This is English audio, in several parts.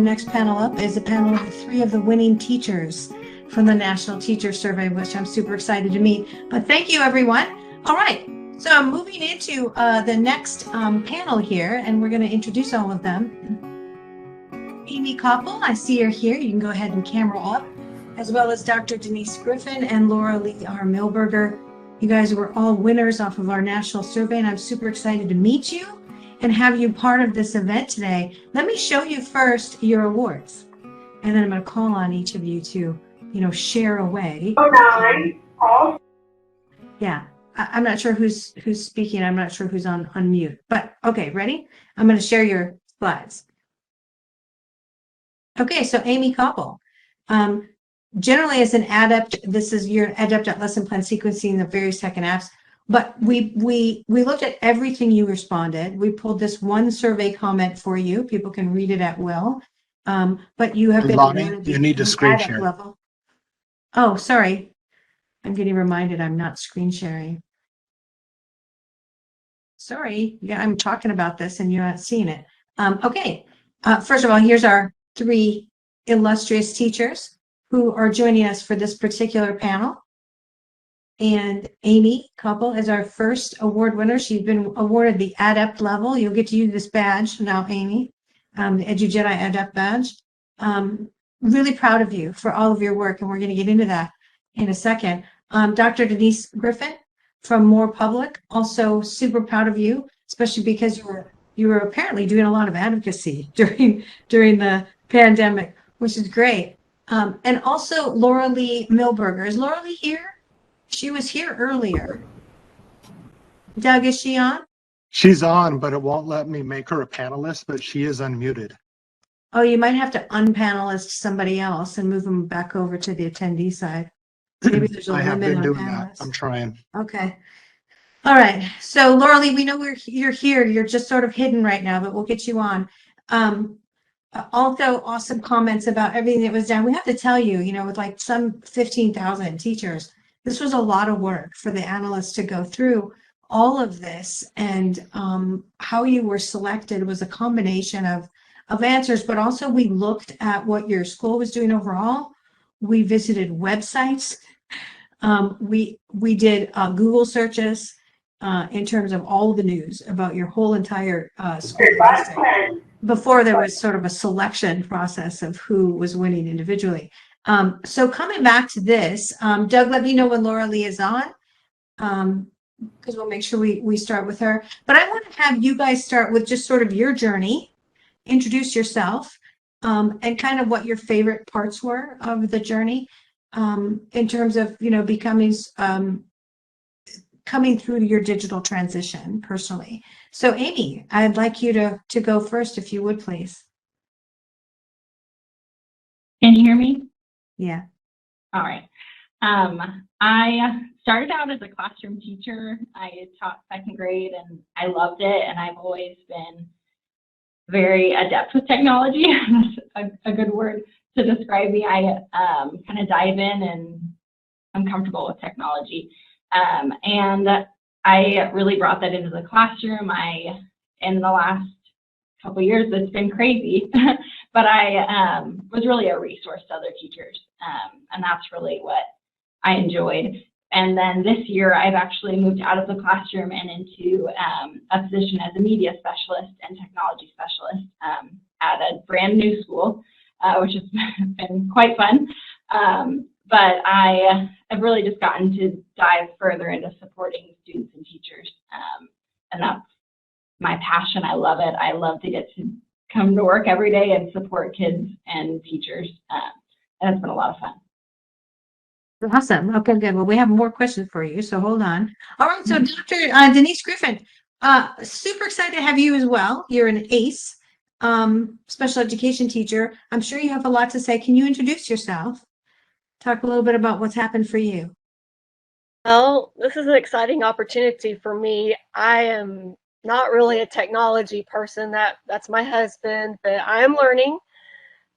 next panel up is a panel of 3 of the winning teachers from the National Teacher Survey, which I'm super excited to meet. But thank you, everyone. All right, so I'm moving into the next panel here, and we're going to introduce all of them. Aimee Copple, I see her here. You can go ahead and camera up, as well as Dr. Denise Griffin and Lauralee R. Milberger. You guys were all winners off of our national survey, and I'm super excited to meet you and have you part of this event today. Let me show you first your awards, and then I'm going to call on each of you to, share away. Yeah, I'm not sure who's speaking. I'm not sure who's on mute, but okay, ready? I'm going to share your slides. Okay, so Aimee Copple. Generally, as an adept, this is your adept at lesson plan sequencing of various tech and apps. But we looked at everything you responded. We pulled this one survey comment for you. People can read it at will. But you have been LeiLani, you need to screen share. Level. Oh, sorry. I'm getting reminded I'm not screen sharing. Sorry. Yeah, I'm talking about this and you're not seeing it. Okay. First of all, here's our 3 illustrious teachers who are joining us for this particular panel. And Aimee Copple is our first award winner. She's been awarded the ADEPT level. You'll get to use this badge now, Aimee, the EduJedi ADEPT badge. Really proud of you for all of your work, and we're going to get into that in a second. Dr. Denise Griffin from Moore Public, also super proud of you, especially because you were apparently doing a lot of advocacy during the pandemic, which is great. And also Lauralee Milberger. Is Lauralee here? She was here earlier. Doug, is she on? She's on, but it won't let me make her a panelist, but she is unmuted. Oh, you might have to unpanelist somebody else and move them back over to the attendee side. Maybe there's a limit on panelists. I have been doing that. I'm trying. Okay. All right. So Lauralee, we know you're here. You're just sort of hidden right now, but we'll get you on. Also awesome comments about everything that was done. We have to tell you, with like some 15,000 teachers, this was a lot of work for the analysts to go through all of this, and how you were selected was a combination of answers, but also we looked at what your school was doing overall. We visited websites. We did Google searches in terms of all the news about your whole entire school district before there was sort of a selection process of who was winning individually. So coming back to this, Doug, let me know when Lauralee is on, because we'll make sure we start with her. But I want to have you guys start with just sort of your journey, introduce yourself, and kind of what your favorite parts were of the journey in terms of, becoming, coming through your digital transition personally. So Aimee, I'd like you to go first, if you would, please. Can you hear me? Yeah. All right. I started out as a classroom teacher. I taught 2nd grade and I loved it. And I've always been very adept with technology. That's a good word to describe me. I kind of dive in and I'm comfortable with technology. And I really brought that into the classroom. In the last couple of years, it's been crazy, but I was really a resource to other teachers. And that's really what I enjoyed. And then this year, I've actually moved out of the classroom and into a position as a media specialist and technology specialist at a brand new school, which has been quite fun. But I have really just gotten to dive further into supporting students and teachers. And that's my passion. I love it. I love to get to come to work every day and support kids and teachers. And it's been a lot of fun. Awesome. Okay, good. Well, we have more questions for you, so hold on. All right, so Dr. Denise Griffin, super excited to have you as well. You're an ACE, special education teacher. I'm sure you have a lot to say. Can you introduce yourself? Talk a little bit about what's happened for you. Well, this is an exciting opportunity for me. I am not really a technology person. That's my husband, but I am learning.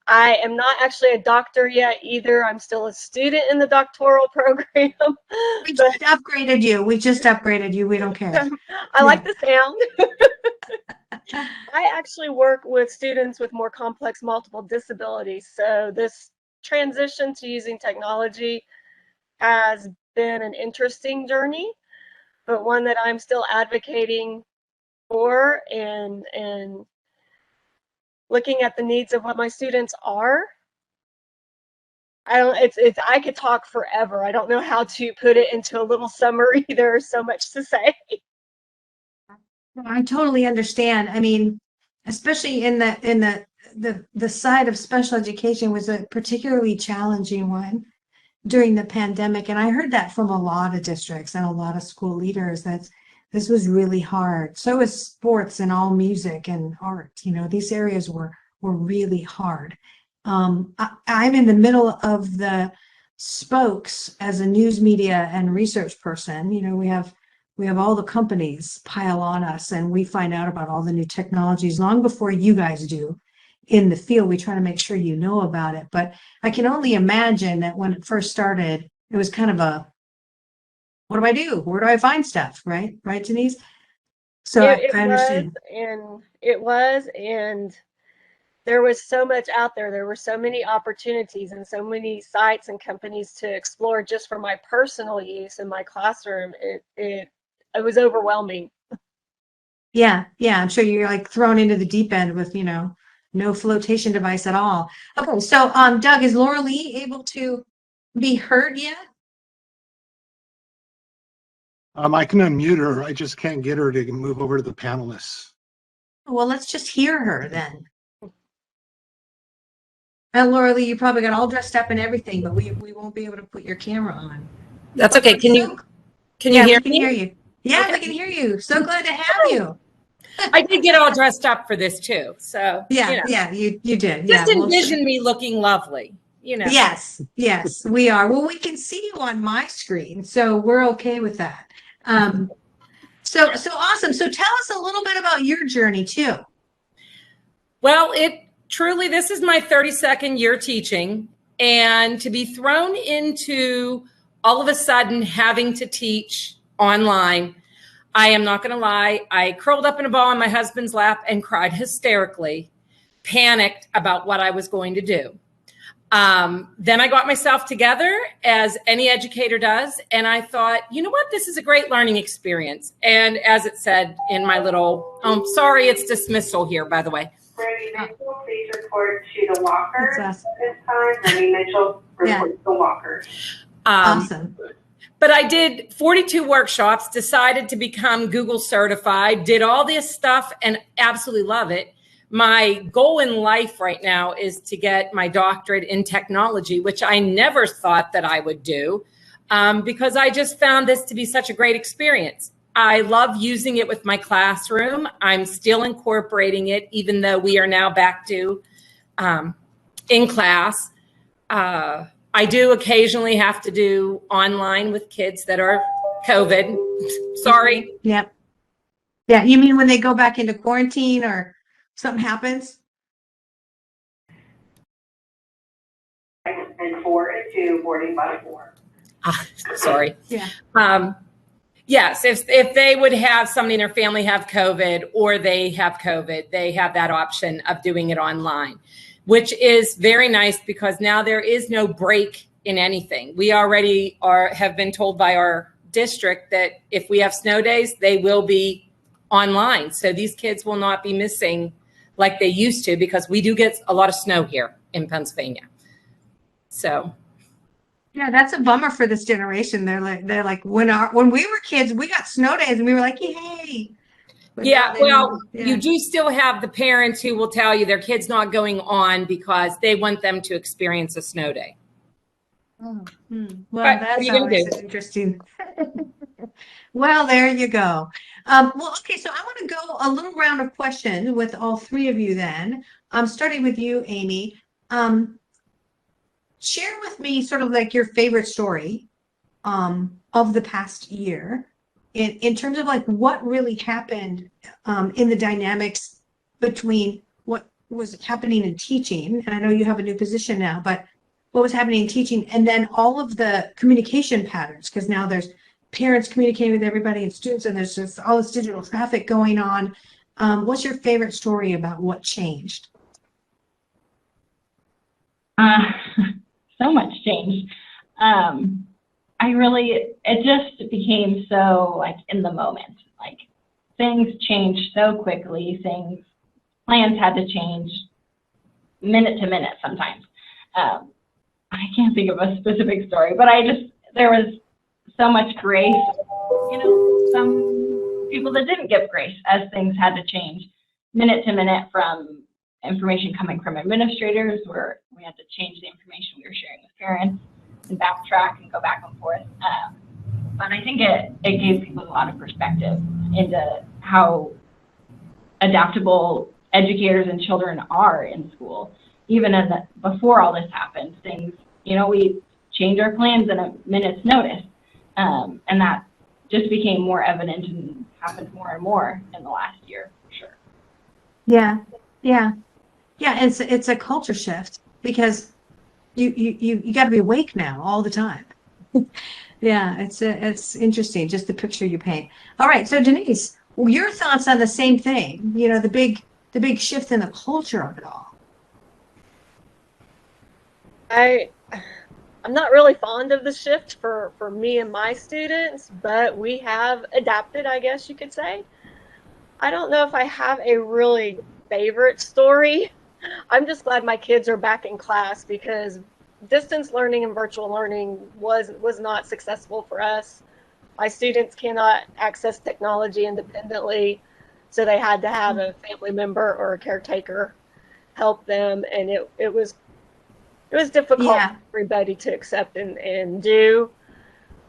I am not actually a doctor yet either. I'm still a student in the doctoral program. We just upgraded you. We just upgraded you. We don't care. I like the sound. I actually work with students with more complex multiple disabilities. So this transition to using technology has been an interesting journey, but one that I'm still advocating for and looking at the needs of what my students are. I could talk forever. I don't know how to put it into a little summary. There's so much to say. I totally understand. I mean, especially in the side of special education was a particularly challenging one during the pandemic. And I heard that from a lot of districts and a lot of school leaders that this was really hard. So is sports and all music and art. You know, these areas were really hard. I'm in the middle of the spokes as a news media and research person. You know, we have all the companies pile on us and we find out about all the new technologies long before you guys do in the field. We try to make sure you know about it. But I can only imagine that when it first started, it was kind of a, what do I do? Where do I find stuff? Right, Denise? So I understand. And there was so much out there. There were so many opportunities and so many sites and companies to explore just for my personal use in my classroom. It was overwhelming. Yeah. I'm sure you're like thrown into the deep end with, you know, no flotation device at all. Okay, so Doug, is Lauralee able to be heard yet? I can unmute her. I just can't get her to move over to the panelists. Well, let's just hear her then. And Lauralee, you probably got all dressed up and everything, but we won't be able to put your camera on. That's okay. Can you Yeah, hear we can me? hear you. Yeah, Okay. we can hear you. So glad to have you. I did get all dressed up for this too. So Yeah, you know, you did. just Yeah, envision me looking lovely, you know. Yes, we are. Well, we can see you on my screen, so we're okay with that. So awesome. So tell us a little bit about your journey too. Well, this is my 32nd year teaching, and to be thrown into all of a sudden having to teach online, I am not going to lie, I curled up in a ball on my husband's lap and cried hysterically, panicked about what I was going to do. Then I got myself together, as any educator does, and I thought, you know what, this is a great learning experience. And as it said in my little, sorry, it's dismissal here, by the way. Randy Mitchell, please report to the walker That's at this time. Randy Mitchell, report to the walker. awesome. But I did 42 workshops, decided to become Google certified, did all this stuff and absolutely love it. My goal in life right now is to get my doctorate in technology, which I never thought that I would do, because I just found this to be such a great experience. I love using it with my classroom. I'm still incorporating it, even though we are now back to in class. I do occasionally have to do online with kids that are COVID. Sorry. Yep. Yeah, you mean when they go back into quarantine or something happens? And 4 and 2, boarding by 4. Sorry. Yeah. Yes, if they would have somebody in their family have COVID or they have COVID, they have that option of doing it online, which is very nice because now there is no break in anything. We already have been told by our district that if we have snow days, they will be online. So these kids will not be missing like they used to, because we do get a lot of snow here in Pennsylvania. So. Yeah, that's a bummer for this generation. They're like when we were kids, we got snow days and we were like, yay. But yeah, well, yeah. You do still have the parents who will tell you their kid's not going on because they want them to experience a snow day. Well, But that's always interesting. Well, there you go. Well, okay, so I want to go a little round of questions with all three of you then. Starting with you, Aimee. Share with me sort of like your favorite story of the past year in terms of like what really happened in the dynamics between what was happening in teaching. And I know you have a new position now, but what was happening in teaching, and then all of the communication patterns, because now there's parents communicating with everybody and students, and there's just all this digital traffic going on. What's your favorite story about what changed? So much change. It just became so like in the moment, like things changed so quickly, plans had to change minute to minute sometimes. I can't think of a specific story, but there was so much grace, some people that didn't give grace as things had to change minute to minute, from information coming from administrators where we had to change the information we were sharing with parents and backtrack and go back and forth. But I think it gave people a lot of perspective into how adaptable educators and children are in school. Even before all this happened, things, we change our plans in a minute's notice. And that just became more evident and happened more and more in the last year, for sure. Yeah. It's a culture shift because you got to be awake now all the time. Yeah, it's interesting, just the picture you paint. All right, so Denise, your thoughts on the same thing? The big shift in the culture of it all. I'm not really fond of the shift for me and my students, but we have adapted, I guess you could say. I don't know if I have a really favorite story. I'm just glad my kids are back in class, because distance learning and virtual learning was not successful for us. My students cannot access technology independently, so they had to have a family member or a caretaker help them, and it was difficult for everybody to accept and do.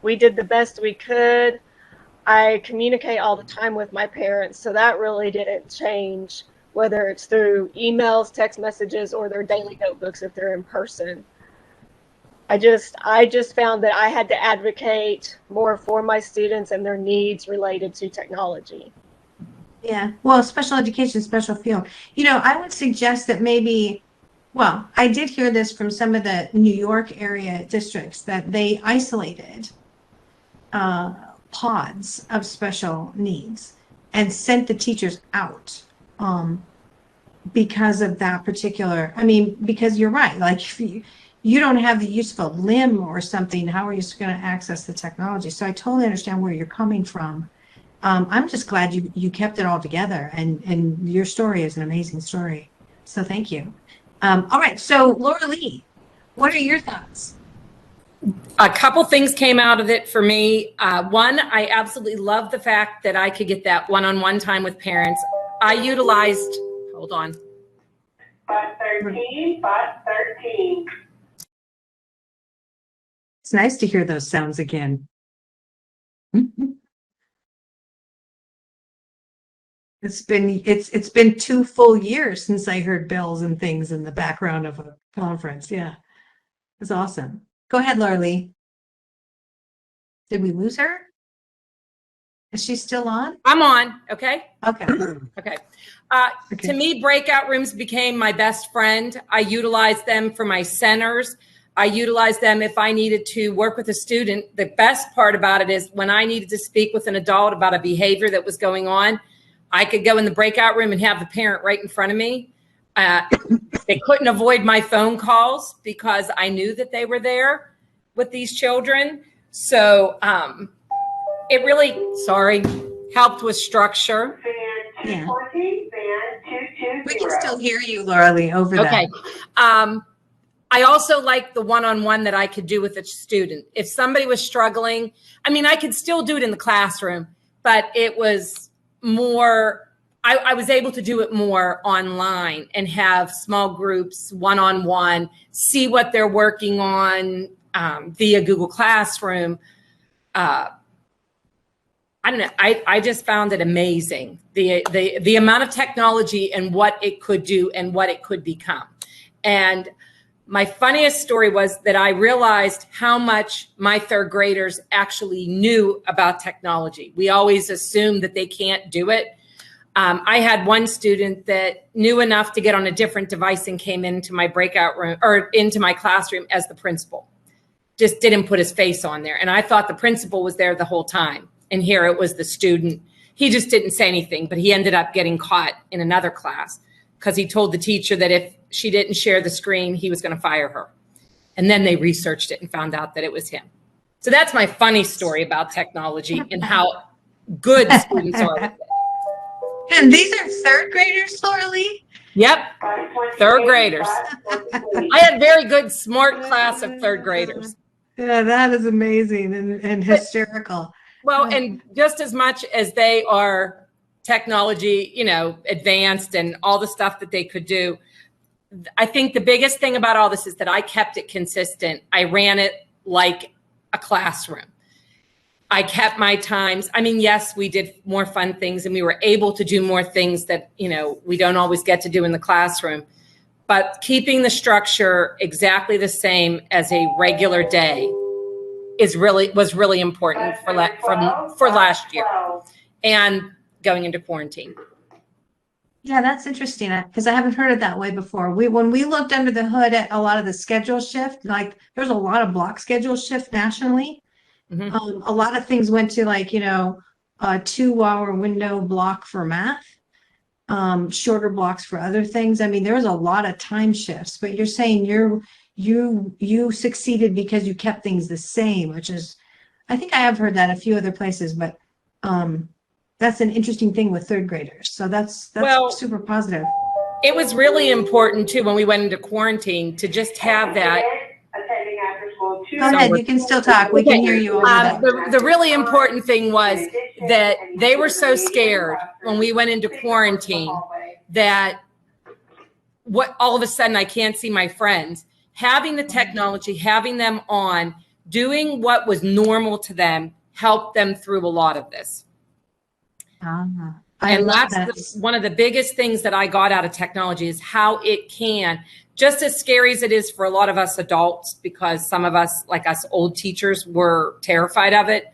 We did the best we could. I communicate all the time with my parents, so that really didn't change, whether it's through emails, text messages, or their daily notebooks if they're in person. I just found that I had to advocate more for my students and their needs related to technology. Yeah, well, special education, special field. I would suggest that maybe, well, I did hear this from some of the New York area districts, that they isolated pods of special needs and sent the teachers out because of that particular, because you're right, like if you don't have the use of a limb or something, how are you going to access the technology? So I totally understand where you're coming from. I'm just glad you kept it all together, and your story is an amazing story. So thank you. All right, so Lauralee, what are your thoughts? A couple things came out of it for me. One, I absolutely love the fact that I could get that one-on-one time with parents. I utilized, hold on. Bus 13. It's nice to hear those sounds again. It's been 2 full years since I heard bells and things in the background of a conference. Yeah, it's awesome. Go ahead, Lauralee. Did we lose her? Is she still on? I'm on. Okay. Okay. Okay. To me, breakout rooms became my best friend. I utilized them for my centers. I utilized them if I needed to work with a student. The best part about it is when I needed to speak with an adult about a behavior that was going on, I could go in the breakout room and have the parent right in front of me. They couldn't avoid my phone calls because I knew that they were there with these children. So it really, helped with structure. Fan 214, fan 220. We can still hear you, Lauralee, over that. Okay. I also like the one-on-one that I could do with a student. If somebody was struggling, I could still do it in the classroom, but it was more, I was able to do it more online and have small groups, one-on-one, see what they're working on via Google Classroom. I don't know. I just found it amazing, the amount of technology and what it could do and what it could become. And my funniest story was that I realized how much my third graders actually knew about technology. We always assume that they can't do it. I had one student that knew enough to get on a different device and came into my breakout room or into my classroom as the principal. Just didn't put his face on there. And I thought the principal was there the whole time. And here it was the student He just didn't say anything, but he ended up getting caught in another class because he told the teacher that if she didn't share the screen, he was going to fire her. And then they researched it and found out that it was him. So that's my funny story about technology and how good students are with it. And these are third graders, Lauralee? Yep, third graders. I had very good, smart class of third graders. Yeah, that is amazing and hysterical. Well, and just as much as they are technology, you know, advanced and all the stuff that they could do, I think the biggest thing about all this is that I kept it consistent. I ran it like a classroom. I kept my times. I mean, yes, we did more fun things and we were able to do more things that, you know, we don't always get to do in the classroom. But keeping the structure exactly the same as a regular day was really important for last year and going into quarantine. Yeah, that's interesting because I haven't heard it that way before. When we looked under the hood at a lot of the schedule shift, like there's a lot of block schedule shift nationally. Mm-hmm. A lot of things went to like, you know, a 2-hour window block for math, shorter blocks for other things. I mean, there was a lot of time shifts, but you're saying you succeeded because you kept things the same, which is, I think I have heard that a few other places, but that's an interesting thing with third graders. So that's super positive. It was really important too when we went into quarantine to just have that. Attending after school. Go ahead, you can still talk. We can hear you over that. The really important thing was that they were so scared when we went into quarantine that all of a sudden I can't see my friends. Having the technology, having them on, doing what was normal to them helped them through a lot of this. And that's one of the biggest things that I got out of technology is how it can, just as scary as it is for a lot of us adults, because some of us, like us old teachers, were terrified of it.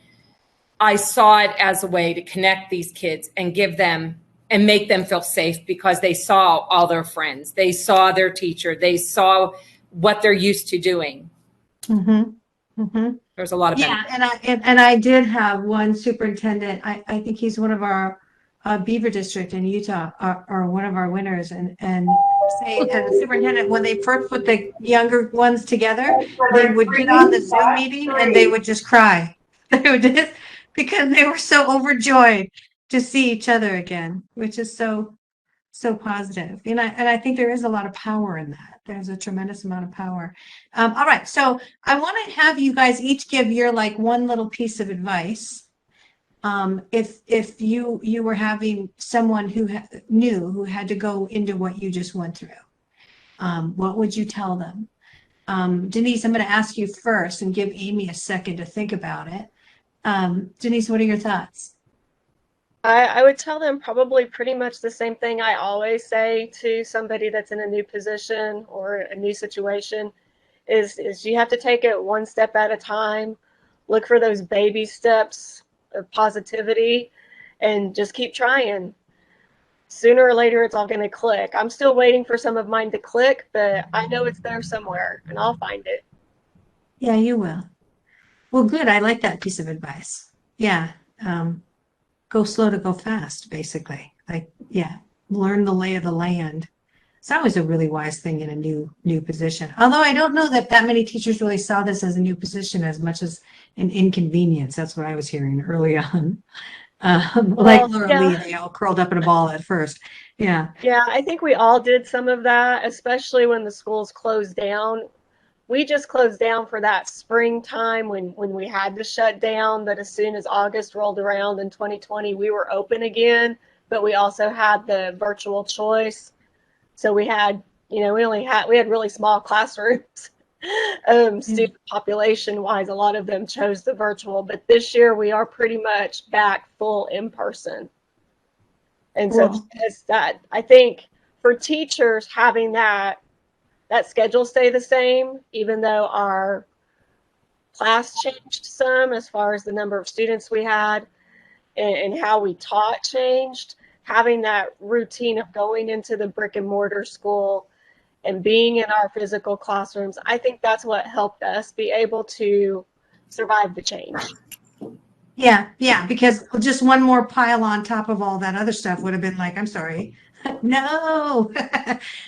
I saw it as a way to connect these kids and give them and make them feel safe because they saw all their friends. They saw their teacher. They saw what they're used to doing. Mm-hmm. Mm-hmm. There's a lot of benefits. And I did have one superintendent. I think he's one of our Beaver District in Utah, or one of our winners, and say as a superintendent, when they first put the younger ones together, they would get on the Zoom meeting and they would just cry. They would just, because they were so overjoyed to see each other again, which is so positive. And I think there is a lot of power in that. There's a tremendous amount of power. All right, so I want to have you guys each give your like one little piece of advice. If you were having someone who who had to go into what you just went through, what would you tell them? Denise, I'm going to ask you first and give Aimee a second to think about it. Denise, what are your thoughts? I would tell them probably pretty much the same thing I always say to somebody that's in a new position or a new situation is you have to take it one step at a time, look for those baby steps of positivity and just keep trying. Sooner or later, it's all going to click. I'm still waiting for some of mine to click, but I know it's there somewhere and I'll find it. Yeah, you will. Well, good. I like that piece of advice. Yeah. Go slow to go fast, basically. Like, yeah, learn the lay of the land. It's always a really wise thing in a new position. Although I don't know that many teachers really saw this as a new position as much as an inconvenience. That's what I was hearing early on. Like Lauralee, they all curled up in a ball at first. Yeah. Yeah, I think we all did some of that, especially when the schools closed down. We just closed down for that springtime when we had to shut down, but as soon as August rolled around in 2020, we were open again, but we also had the virtual choice. So we had, we had really small classrooms. Student population wise, a lot of them chose the virtual, but this year we are pretty much back full in person. And so it's that, I think for teachers, having that schedule stay the same, even though our class changed some as far as the number of students we had and how we taught changed, having that routine of going into the brick and mortar school and being in our physical classrooms, I think that's what helped us be able to survive the change. Yeah, because just one more pile on top of all that other stuff would have been like, I'm sorry. No.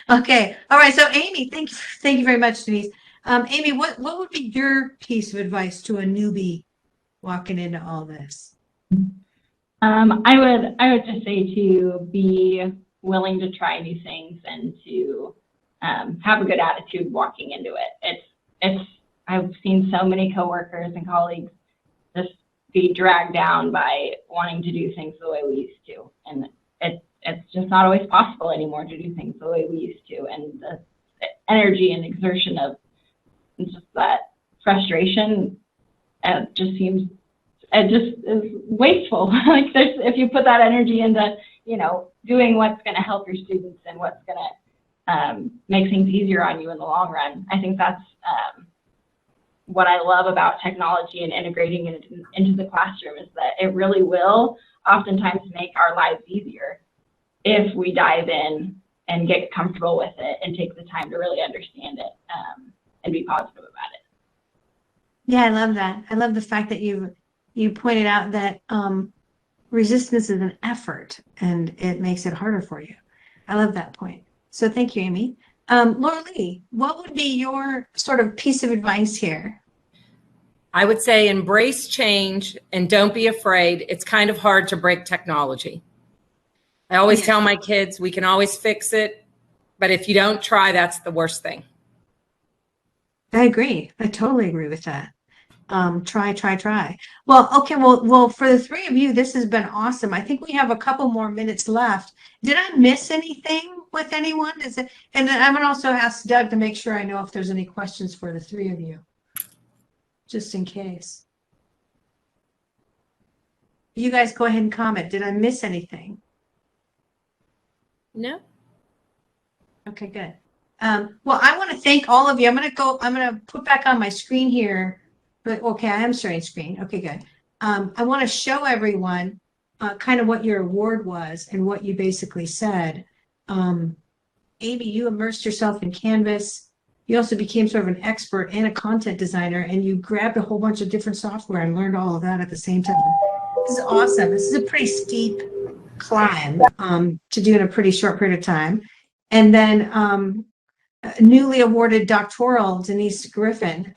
Okay. All right. So Aimee, thank you very much, Denise. Aimee, what would be your piece of advice to a newbie walking into all this? I would just say to be willing to try new things and to have a good attitude walking into it. I've seen so many coworkers and colleagues just be dragged down by wanting to do things the way we used to, and it's just not always possible anymore to do things the way we used to, and the energy and exertion of just that frustration just seems, it just is wasteful. Like if you put that energy into, doing what's going to help your students and what's going to make things easier on you in the long run. I think that's what I love about technology and integrating it into the classroom, is that it really will oftentimes make our lives easier if we dive in and get comfortable with it and take the time to really understand it and be positive about it. Yeah, I love that. I love the fact that you pointed out that resistance is an effort and it makes it harder for you. I love that point. So thank you, Aimee. Lauralee, what would be your sort of piece of advice here? I would say embrace change and don't be afraid. It's kind of hard to break technology. I always tell my kids, we can always fix it, but if you don't try, that's the worst thing. I agree. I totally agree with that. Try. Well, okay. Well, for the three of you, this has been awesome. I think we have a couple more minutes left. Did I miss anything with anyone? And then I'm going to also ask Doug to make sure I know if there's any questions for the three of you, just in case. You guys go ahead and comment. Did I miss anything? No. Okay, good. Well, I want to thank all of you. I'm going to put back on my screen here, but okay, I am sharing screen. Okay, good. I want to show everyone kind of what your award was and what you basically said. Aimee, you immersed yourself in Canvas. You also became sort of an expert and a content designer, and you grabbed a whole bunch of different software and learned all of that at the same time. This is awesome. This is a pretty steep climb to do in a pretty short period of time. And then newly awarded doctoral Denise Griffin.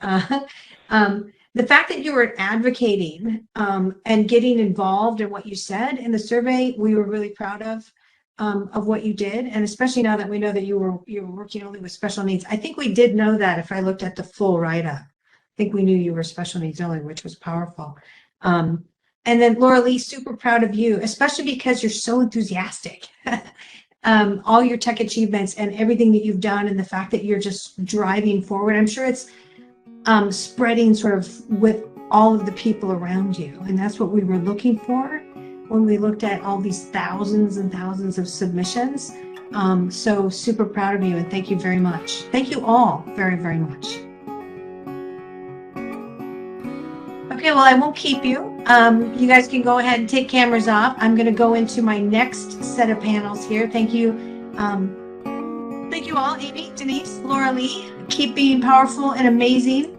The fact that you were advocating and getting involved in what you said in the survey, we were really proud of what you did, and especially now that we know that you were working only with special needs. I think we did know that if I looked at the full write-up. I think we knew you were special needs only, which was powerful. And then Lauralee, super proud of you, especially because you're so enthusiastic. All your tech achievements and everything that you've done, and the fact that you're just driving forward. I'm sure it's spreading sort of with all of the people around you. And that's what we were looking for when we looked at all these thousands and thousands of submissions. So super proud of you, and thank you very much. Thank you all very, very much. Okay, well, I won't keep you. You guys can go ahead and take cameras off. I'm going to go into my next set of panels here. Thank you. Thank you all, Aimee, Denise, Lauralee. Keep being powerful and amazing.